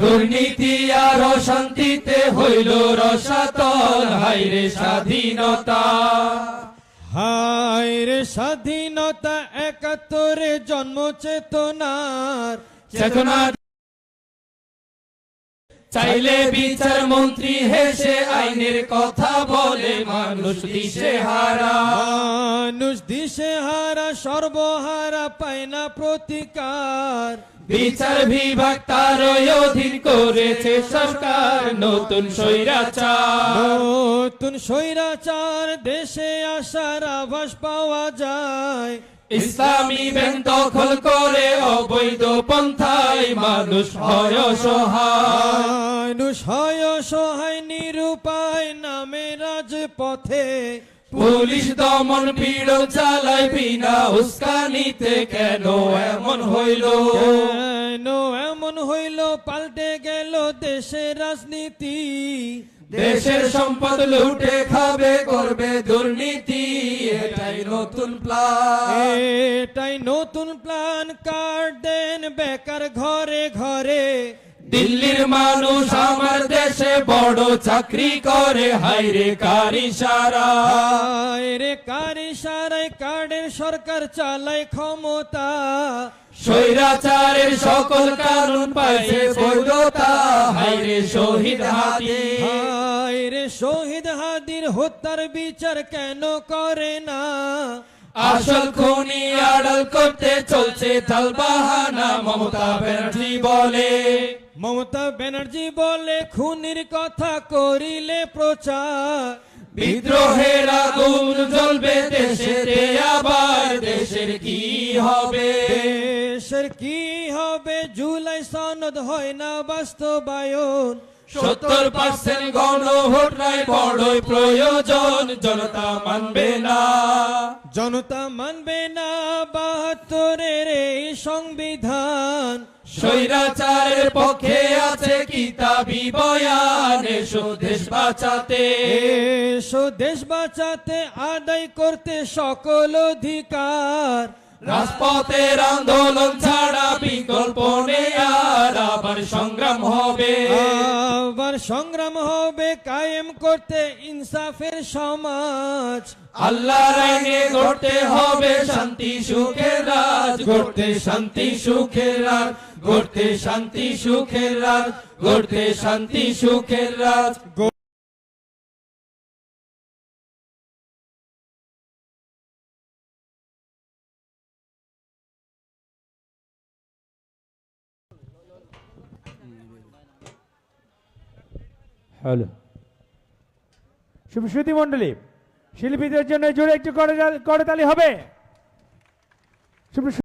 দুর্নীতি আর অশান্তিতে হইল রসাতল, হায়রে স্বাধীনতা, হায়রে স্বাধীনতা, ৭১ জন্ম চেতনার চেতনা চাইলে বিচার মন্ত্রী হেসে আইনের কথা বলে, মানুষ দিশেহারা, মানুষ দিশেহারা, সর্বহারা, পায় না প্রতিকার। বিচার বিভাগ তার অধীন করেছে সরকার, নতুন স্বৈরাচার, নতুন স্বৈরাচার, দেশে আসার আভাস পাওয়া যায়। ইসলামী ব্যাংক দখল করে অবৈধ পন্থায় মানুষ হয় অসহায়, মানুষ হয় অসহায়, নিরুপায়, নামে রাজপথে। পুলিশ দমন পীড়ন চালায় বিনা উস্কানিতে, কেন এমন হইল, কেন এমন হইল, পাল্টে গেল দেশের রাজনীতি। দেশের সম্পদ লুটে খাবে, করবে দুর্নীতি, এটাই নতুন প্ল্যান, এটাই নতুন প্ল্যান। কার্ড দেন বেকার ঘরে ঘরে, দিল্লির মানুষ আমার দেশে বড় চাকরি করে, হায়রে কার ইশারা, হায়রে কার ইশারায় কার্ডের সরকার চালায় ক্ষমতা। স্বৈরাচারের সকল কারণ পাইছে বৈধতা, হায়রে শহীদ হাদি, হায়রে শহীদ হাদির হত্যার বিচার কেন করে না? আসল খুনি আড়াল করতে চলছে তালবাহানা, মমতা ব্যানার্জি বলে, মমতা ব্যানার্জি বলে, খুনির কথা করিলে প্রচার। বিদ্রোহের আগুন জ্বলবে দেশেতে, আবার দেশের কি হবে, দেশের কি হবে? জুলাই সনদ হয় না বাস্তবায়ন। ৭০% গণভোট নাই বড়ই প্রয়োজন, জনতা মানবে না, জনতা মানবে না ৭২-এর এই সংবিধান। স্বৈরাচারের পক্ষে আছে কিতাবি বয়ান, এসো দেশ বাঁচাতে, এসো দেশ বাঁচাতে, আদায় করতে সকল অধিকার। রাজপথের আন্দোলন ছাড়া বিকল্প নেই আর, আবার সংগ্রাম হবে, আবার সংগ্রাম হবে, কায়েম করতে ইনসাফের সমাজ। আল্লাহর আইনে গড়তে হবে শান্তি সুখের রাজ, গড়তে শান্তি সুখের রাজ, গড়তে শান্তি সুখের রাজ, গড়তে শান্তি সুখের রাজ। হ্যালো, শুভশ্রুতি মন্ডলী, শিল্পীদের জন্য জোরে একটু করতালি হবে।